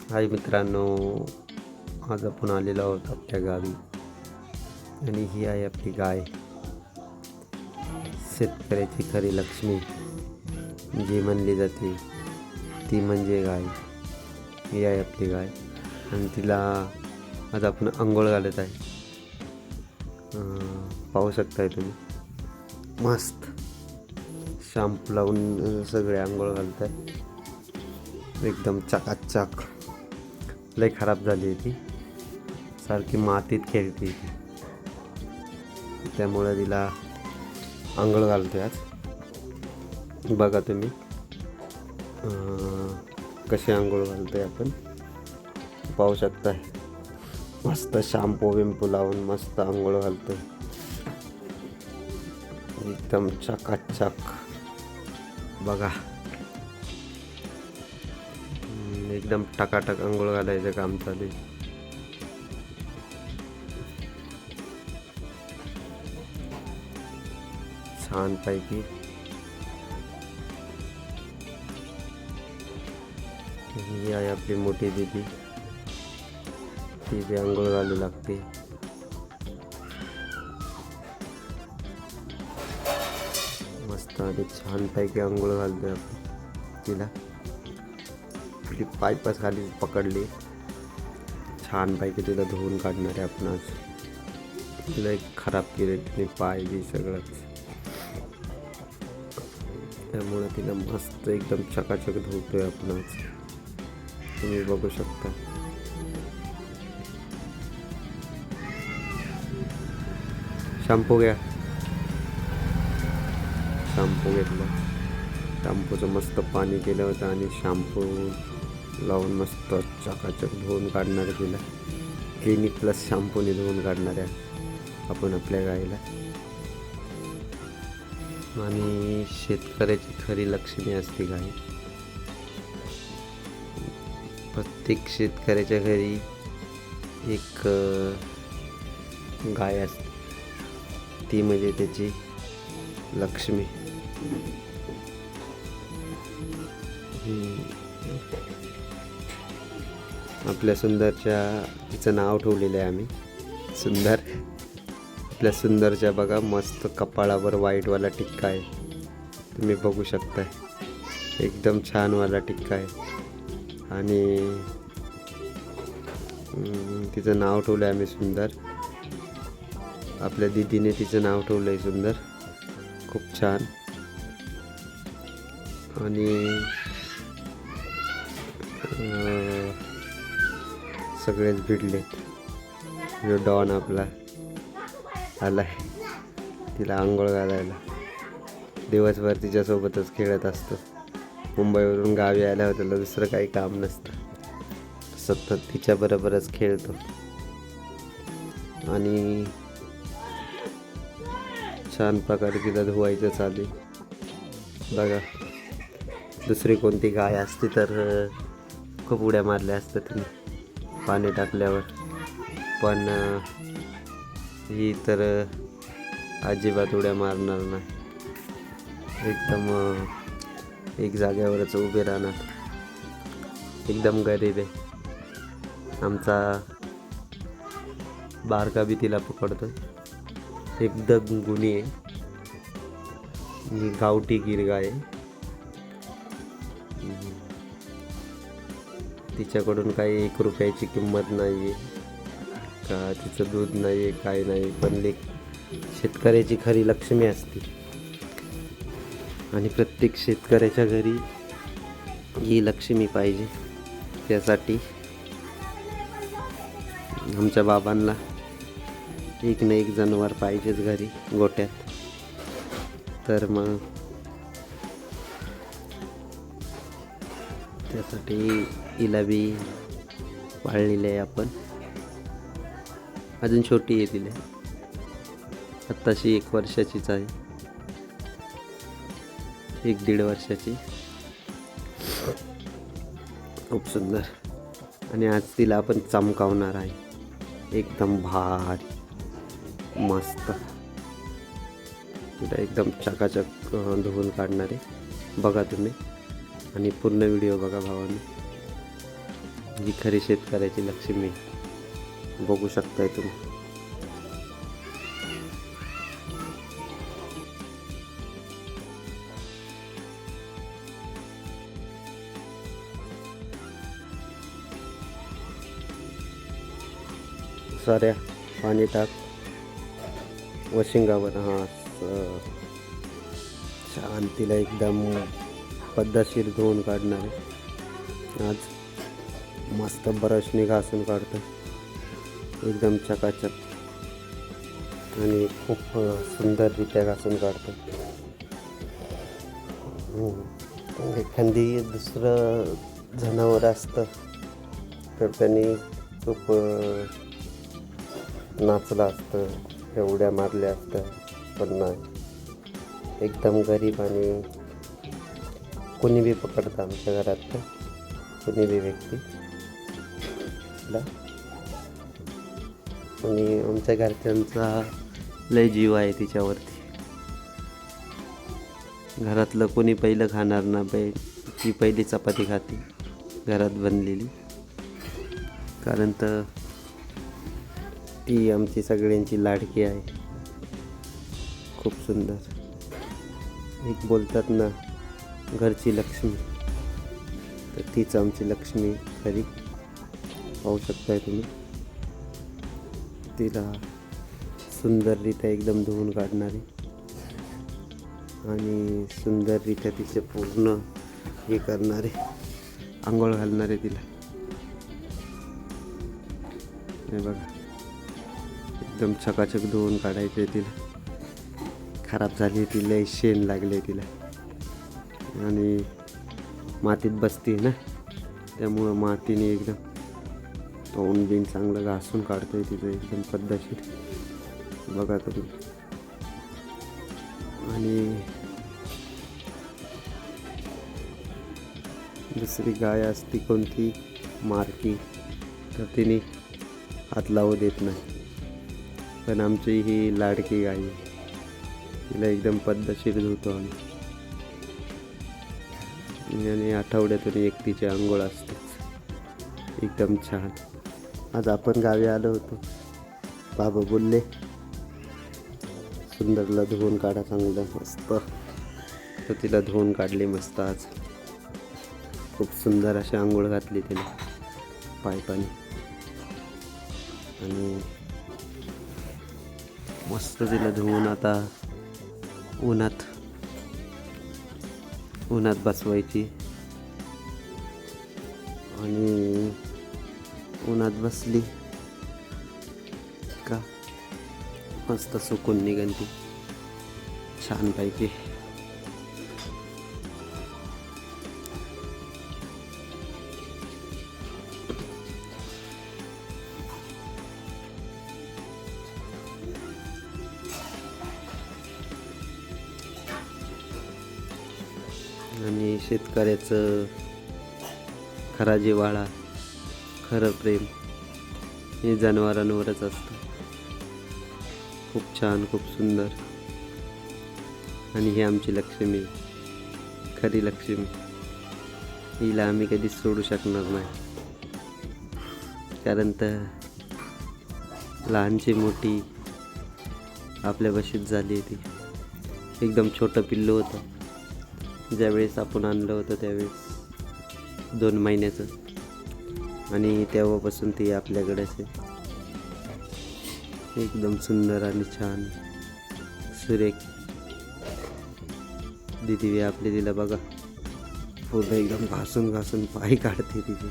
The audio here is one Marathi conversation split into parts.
हाय मित्रांनो, आज आपण आलेलो आहोत आपल्या गावी आणि ही आहे आपली गाय. शेतकऱ्याची खरी लक्ष्मी जी म्हणली जाते ती म्हणजे गाय. ही आहे आपली गाय आणि तिला आज आपण अंघोळ घालत आहे. पाहू शकताय तुम्ही, मस्त शॅम्पू लावून सगळे अंघोळ घालत आहे. एकदम चकाचक. लय खराब झाली ती, सारखी मातीत खेळते ती, त्यामुळे तिला आंघोळ घालतोय आज. बघा तुम्ही कशी आंघोळ घालतोय आपण, पाहू शकताय. मस्त शॅम्पू विंपू लावून मस्त आंघोळ घालतोय, एकदम चकाचक. बघा, एकदम टकाटक आंघोळ घालायचं काम चालू आहे. छान पैकी ही आहे आपली मोठी दीदी, ती बी आंघोळ घालू लागते. मस्त आणि छान पैकी आंघोळ घालतोय आपण तिला. ती पाईपच खाली पकडली, छान पैकी तिला धुवून काढणार आहे आपण आज. तिला एक खराब केले तिने पाय बी सगळंच, त्यामुळे तिला मस्त एकदम चकाचक धुतोय आपण आज. तुम्ही बघू शकता. शॅम्पू घ्या. शॅम्पू घेतला, शॅम्पूचं मस्त पाणी केलं होतं आणि शॅम्पू लावून मस्त चकाचक धुवून काढणार आहे तिला. क्लिनिक प्लस शॅम्पूने धुवून काढणार आहे आपण आपल्या गाईला. आणि शेतकऱ्याची खरी लक्ष्मी असते गाय. प्रत्येक शेतकऱ्याच्या घरी एक गाय असते, ती म्हणजे त्याची लक्ष्मी. आपल्या सुंदरच्या तिचं नाव ठेवलेलं आहे आम्ही सुंदर. आपल्या सुंदरच्या बघा मस्त कपाळावर व्हाईटवाला टिक्का आहे, तुम्ही बघू शकताय. एकदम छानवाला टिक्का आहे आणि तिचं नाव ठेवलं आहे आम्ही सुंदर. आपल्या दीदीने तिचं नाव ठेवलं आहे सुंदर. खूप छान. आणि सगळेच भिडलेत. जो डॉन आपला आलाय तिला आंघोळ घालायला. दिवसभर तिच्यासोबतच खेळत असतो. मुंबईवरून गावी आल्या होत्याला दुसरं काही काम नसतं, सतत तिच्याबरोबरच खेळतो. आणि छान प्रकारे तिला धुवायचं चालू आहे. बघा, दुसरी कोणती गाय असती तर खूप उड्या मारल्या असत्या तिने पाणी टाकल्यावर, पण ही तर अजिबात उड्या मारणार नाही. एकदम एक जागेवरच उभे राहणार. एकदम गरीब आहे. आमचा बारका बी तिला पकडतो. एकदम गुणी आहे. ही गावठी गिर गाय आहे. तिच्याकडून काही 1 रुपयाची किंमत नाही आहे का, तिचं दूध नाही आहे, काय नाही. पण शेतकऱ्याची खरी लक्ष्मी असते आणि प्रत्येक शेतकऱ्याच्या घरी ही लक्ष्मी पाहिजे. त्यासाठी आमच्या बाबांना एक ना एक जनावर पाहिजेच घरी, गोठ्यात. तर मग त्यासाठी हिला बी पाळलेली आहे आपण. अजून छोटी आहे, तिला आत्ताशी 1 वर्षाचीच आहे, 1-1.5 वर्षाची. खूप सुंदर. आणि आज तिला आपण चमकावणार आहे एकदम भारी मस्त. तिला एकदम चकाचक धुवून काढणार आहे. बघा तुम्ही आणि पूर्ण व्हिडिओ बघा भावांनी. ही खरी शेतकऱ्याची लक्ष्मी बघू शकताय तुम्ही. साऱ्या पाणी टाक वशिंगावर. हां, छान तिला एकदम पद्धतशीर धुवून काढणार आहे. आज मस्त ब्रशने घासून काढतो एकदम चकाचक आणि खूप सुंदररित्या घासून काढतो. एखादी दुसरं जनावर असतं तर त्यांनी खूप नाचलं असतं, एवढ्या मारल्या असतं, पण नाही. एकदम गरीब आणि कोणी बी पकडतं आमच्या घरात, तर कोणी बी व्यक्ती आणि आमच्या घरच्यांचा लय जीव आहे तिच्यावरती. घरातलं कोणी पहिलं खाणार ना ती पहिली चपाती खाते घरात बनलेली, कारण तर ती आमची सगळ्यांची लाडकी आहे. खूप सुंदर. एक बोलतात ना घरची लक्ष्मी, तर तीच आमची लक्ष्मी खरी. पाहू शकताय तुम्ही. तिला सुंदररित्या एकदम धुवून काढणारी आणि सुंदररित्या तिचे पूर्ण हे करणारे, आंघोळ घालणारे तिला. हे बघा, एकदम चकाचक धुवून काढायचे तिला. खराब झाली ती, लय शेण लागले तिला आणि मातीत बसते ना, त्यामुळं मातीने एकदम तोंड बिन चांगलं घासून काढतोय तिचं एकदम पद्धतशीर. बघा तुम्ही. आणि दुसरी गाय असती कोणती मारकी, तर तिने हात लावू देत नाही. पण आमची ही लाडकी गाय आहे, तिला एकदम पद्धतशीर धुतो आम्ही. आणि आठवड्यातून एक तिची आंघोळ असतेच एकदम छान. आज आपण गावी आलो होतो, बाबा बोलले सुंदरला धुवून काढा चांगलं मस्त, तर तिला धुवून काढली मस्त. आज खूप सुंदर अशी आंघोळ घातली तिला पाणी आणि मस्त तिला धुवून आता उन्हात बसवायची आणि उन्हात बसली का मस्त सुकून निघन ती छानपैकी. आणि शेतकऱ्याचं खरा जिव्हाळा, खरं प्रेम हे जनावरांवरच असतं. खूप छान, खूप सुंदर. आणि ही आमची लक्ष्मी, खरी लक्ष्मी. हिला आम्ही कधीच सोडू शकणार नाही, कारण तर लहानची मोठी आपल्या बशीत झाली. ती एकदम छोटं पिल्लू होतं ज्यावेळेस आपण आणलं होतं, त्यावेळेस 2 महिन्याचं, आणि तेव्हापासून ती आपल्याकडेच आहे. एकदम सुंदर आणि छान सुरेख दिदी आपली. तिला बघा पूर्ण एकदम घासून पाय काढते तिची.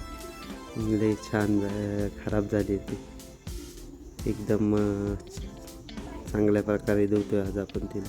लय छान खराब झाली ती, एकदम चांगल्या प्रकारे धुतोय आज आपण तिला.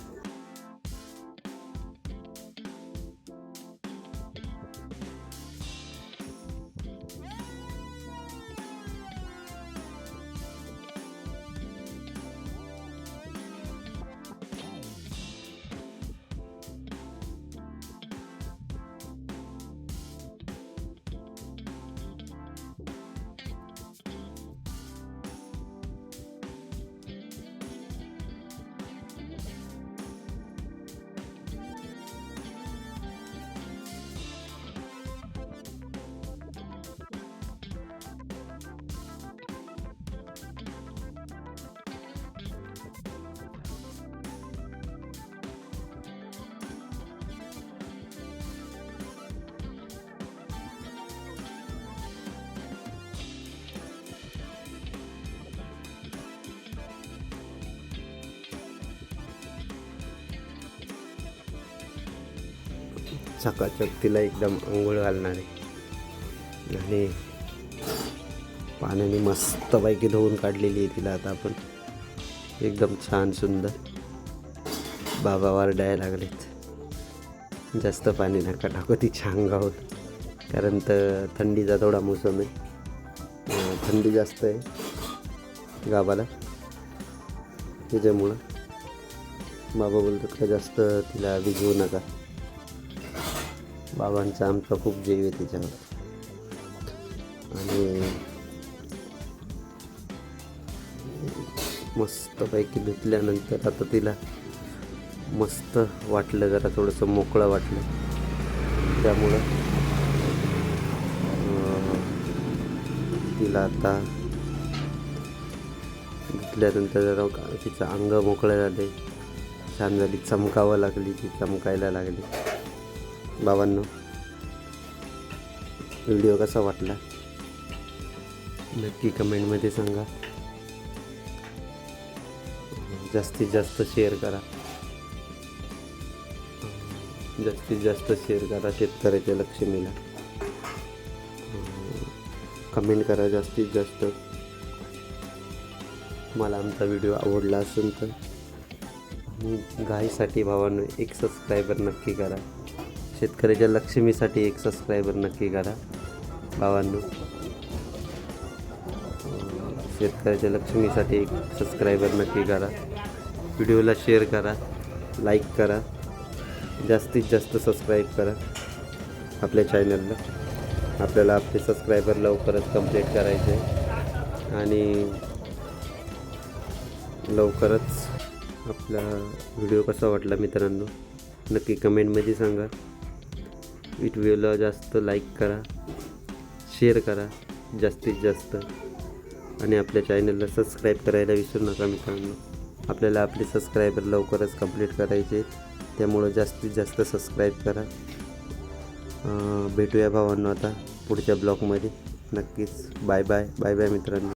चकाचक तिला एकदम अंघोळ घालणार आहे आणि पाण्याने मस्तपैकी धुवून काढलेली आहे तिला आता आपण एकदम छान सुंदर. बाबा वरडायला लागलेत जास्त पाणी नका टाकू तिच्या अंगावर, कारण तर थंडीचा थोडा मोसम आहे, थंडी जास्त आहे गावाला, त्याच्यामुळं बाबा बोलतात का जास्त तिला भिजवू नका. बाबांचा आमचा खूप जीव आहे तिच्यावर. आणि मस्तपैकी धुतल्यानंतर आता तिला मस्त वाटलं, जरा थोडंसं मोकळं वाटलं, त्यामुळं तिला आता धुतल्यानंतर जरा तिचं अंग मोकळं झाले, छान झाली, चमकावं लागली, ती चमकायला लागली. बाबांनो, व्हिडिओ कसा वाटला नक्की कमेंटमध्ये सांगा. जास्तीत जास्त शेअर करा, जास्तीत जास्त शेअर करा शेतकऱ्याच्या लक्ष्मीला. कमेंट करा जास्तीत जास्त. मला आमचा व्हिडिओ आवडला असेल तर गाईसाठी भावांनो एक सबस्क्रायबर नक्की करा, शेतकऱ्याच्या लक्ष्मीसाठी एक सबस्क्रायबर नक्की करा भावांनो. शेतकऱ्याच्या लक्ष्मीसाठी एक सबस्क्रायबर नक्की करा. व्हिडिओला शेअर करा, लाईक करा, जास्तीत जास्त सबस्क्राईब करा आपल्या चॅनलला. आपल्याला आपले सबस्क्रायबर लवकरच कंप्लीट करायचे आहे आणि लवकरच आपला व्हिडिओ कसा वाटला मित्रांनो नक्की कमेंटमध्ये सांगा. व्हिडिओला जास्त लाईक करा, शेअर करा जास्तीत जास्त आणि आपल्या चॅनलला सबस्क्राईब करायला विसरू नका मित्रांनो. आपल्याला आपले सबस्क्रायबर लवकरच कंप्लीट करायचे, त्यामुळं जास्तीत जास्त सबस्क्राईब करा. भेटूया भावांनो आता पुढच्या ब्लॉगमध्ये नक्कीच. बाय बाय बाय बाय मित्रांनो.